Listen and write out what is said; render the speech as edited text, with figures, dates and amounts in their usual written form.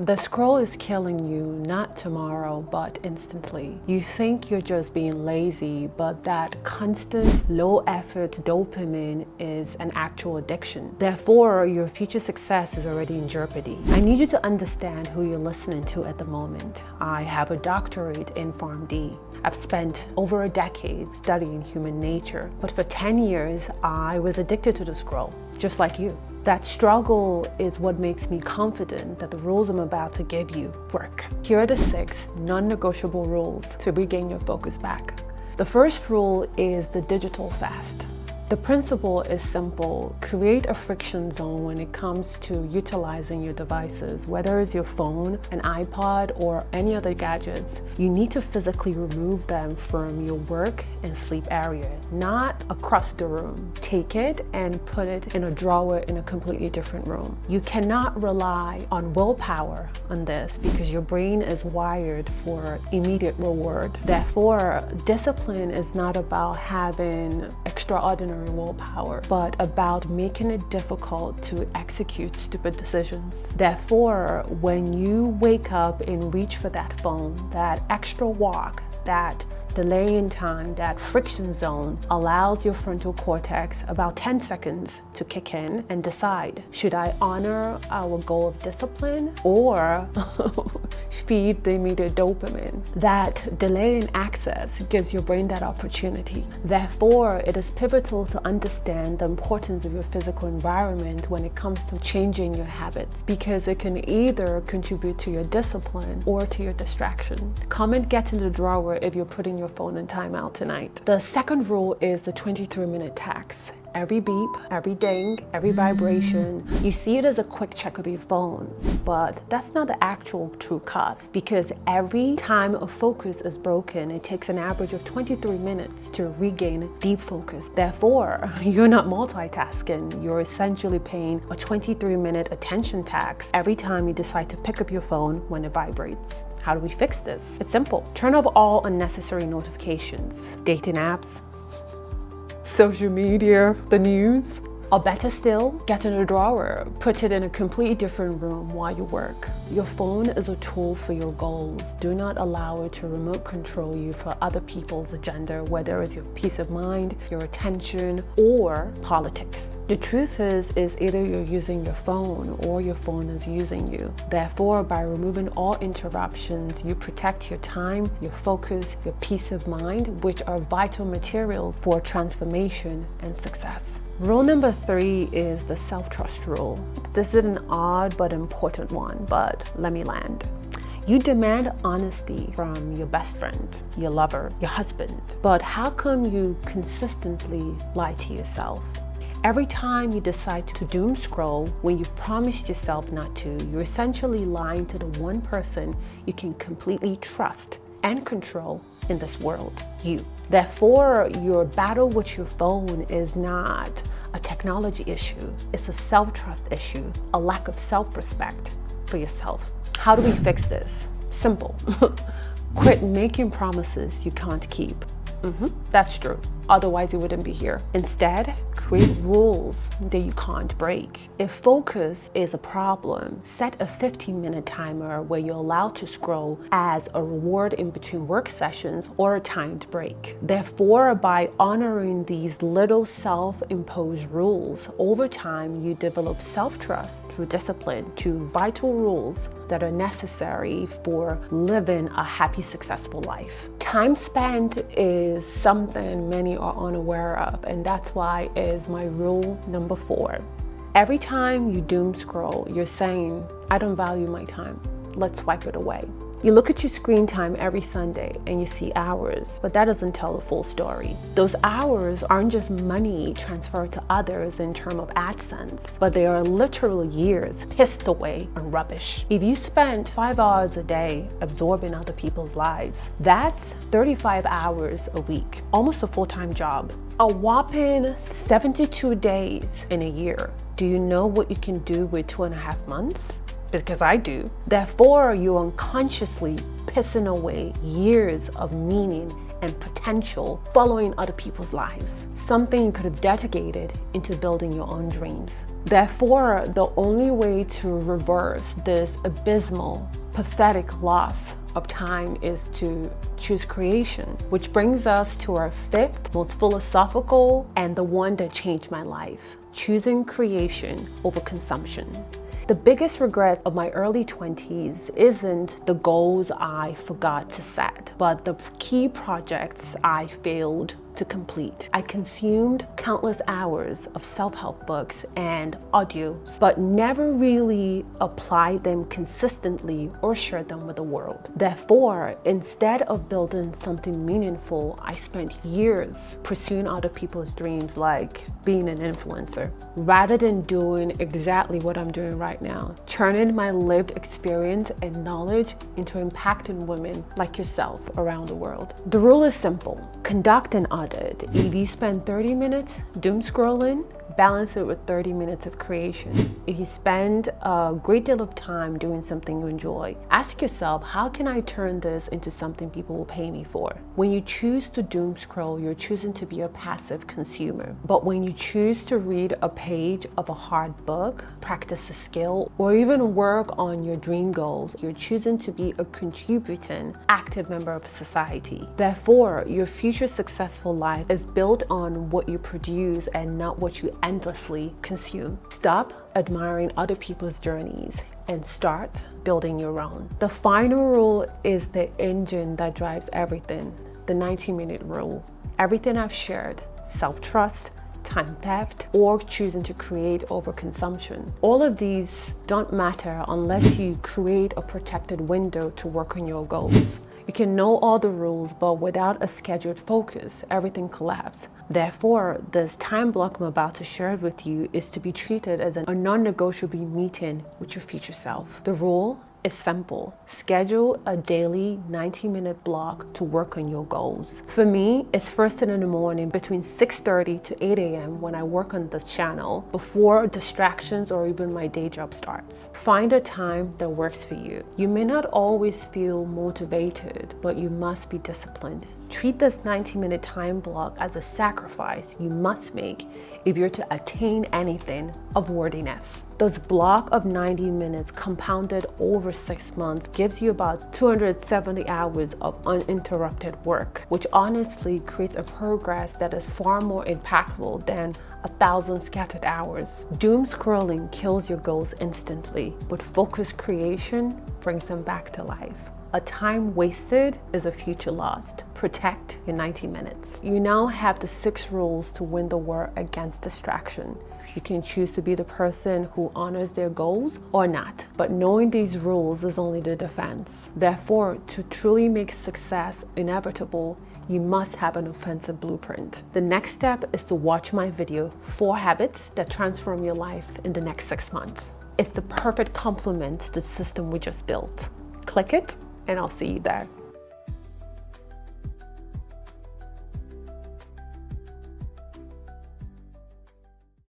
The scroll is killing you, not tomorrow, but instantly. You think you're just being lazy, but that constant, low-effort dopamine is an actual addiction. Therefore, your future success is already in jeopardy. I need you to understand who you're listening to at the moment. I have a doctorate in PharmD. I've spent over a decade studying human nature, but for 10 years, I was addicted to the scroll, just like you. That struggle is what makes me confident that the rules I'm about to give you work. Here are the 6 non-negotiable rules to regain your focus back. The first rule is the digital fast. The principle is simple. Create a friction zone when it comes to utilizing your devices, whether it's your phone, an iPod, or any other gadgets. You need to physically remove them from your work and sleep area, not across the room. Take it and put it in a drawer in a completely different room. You cannot rely on willpower on this because your brain is wired for immediate reward. Therefore, discipline is not about having extraordinary willpower, but about making it difficult to execute stupid decisions. Therefore, when you wake up and reach for that phone, that extra walk, that delay in time, that friction zone allows your frontal cortex about 10 seconds to kick in and decide, should I honor our goal of discipline or feed the immediate dopamine? That delay in access gives your brain that opportunity. Therefore, it is pivotal to understand the importance of your physical environment when it comes to changing your habits, because it can either contribute to your discipline or to your distraction. Comment get in the drawer if you're putting your phone in timeout tonight. The second rule is the 23-minute tax. Every beep, every ding, every vibration, you see it as a quick check of your phone, but that's not the actual true cost, because every time a focus is broken, it takes an average of 23 minutes to regain deep focus. Therefore, you're not multitasking, you're essentially paying a 23-minute attention tax every time you decide to pick up your phone when it vibrates. How do we fix this? It's simple. Turn off all unnecessary notifications, dating apps, social media, the news. Or better still, get in a drawer, put it in a completely different room while you work. Your phone is a tool for your goals. Do not allow it to remote control you for other people's agenda, whether it's your peace of mind, your attention, or politics. The truth is either you're using your phone or your phone is using you. Therefore, by removing all interruptions, you protect your time, your focus, your peace of mind, which are vital materials for transformation and success. Rule number 3 is the self-trust rule. This is an odd but important one, but let me land. You demand honesty from your best friend, your lover, your husband, but how come you consistently lie to yourself? Every time you decide to doom scroll when you've promised yourself not to, you're essentially lying to the one person you can completely trust and control in this world, you. Therefore, your battle with your phone is not a technology issue, it's a self-trust issue, a lack of self-respect for yourself. How do we fix this? Simple. Quit making promises you can't keep. That's true. Otherwise, you wouldn't be here. Instead, create rules that you can't break. If focus is a problem, set a 15-minute timer where you're allowed to scroll as a reward in between work sessions or a timed break. Therefore, by honoring these little self-imposed rules, over time, you develop self-trust through discipline to vital rules that are necessary for living a happy, successful life. Time spent is something many are unaware of, and that's why is my rule number 4. Every time you doom scroll, you're saying, I don't value my time. Let's wipe it away. You look at your screen time every Sunday and you see hours, but that doesn't tell the full story. Those hours aren't just money transferred to others in terms of AdSense, but they are literal years pissed away on rubbish. If you spend 5 hours a day absorbing other people's lives, that's 35 hours a week, almost a full-time job. A whopping 72 days in a year. Do you know what you can do with 2.5 months? Because I do. Therefore, you're unconsciously pissing away years of meaning and potential following other people's lives, something you could have dedicated into building your own dreams. Therefore, the only way to reverse this abysmal, pathetic loss of time is to choose creation, which brings us to our fifth most philosophical and the one that changed my life: choosing creation over consumption. The biggest regret of my early 20s isn't the goals I forgot to set, but the key projects I failed to complete. I consumed countless hours of self-help books and audios, but never really applied them consistently or shared them with the world. Therefore, instead of building something meaningful, I spent years pursuing other people's dreams, like being an influencer, rather than doing exactly what I'm doing right now, turning my lived experience and knowledge into impacting women like yourself around the world. The rule is simple: conduct an audit. If you spend 30 minutes doom scrolling, balance it with 30 minutes of creation. If you spend a great deal of time doing something you enjoy, ask yourself, how can I turn this into something people will pay me for? When you choose to doom scroll, you're choosing to be a passive consumer. But when you choose to read a page of a hard book, practice a skill, or even work on your dream goals, you're choosing to be a contributing, active member of society. Therefore, your future successful life is built on what you produce and not what you endlessly consume. Stop admiring other people's journeys and start building your own. The final rule is the engine that drives everything, the 90-minute rule. Everything I've shared, self-trust, time theft, or choosing to create over consumption, all of these don't matter unless you create a protected window to work on your goals. You can know all the rules, but without a scheduled focus, everything collapses. Therefore, this time block I'm about to share with you is to be treated as a non-negotiable meeting with your future self. The rule is simple: schedule a daily 90-minute block to work on your goals. For me, it's first thing in the morning between 6:30 to 8 a.m. when I work on the channel before distractions or even my day job starts. Find a time that works for you. You may not always feel motivated, but you must be disciplined. Treat this 90-minute time block as a sacrifice you must make if you're to attain anything of worthiness. This block of 90 minutes compounded over 6 months gives you about 270 hours of uninterrupted work, which honestly creates a progress that is far more impactful than 1,000 scattered hours. Doom scrolling kills your goals instantly, but focused creation brings them back to life. A time wasted is a future lost. Protect your 90 minutes. You now have the 6 rules to win the war against distraction. You can choose to be the person who honors their goals or not, but knowing these rules is only the defense. Therefore, to truly make success inevitable, you must have an offensive blueprint. The next step is to watch my video, 4 Habits That Transform Your Life in the Next 6 months. It's the perfect complement to the system we just built. Click it, and I'll see you there.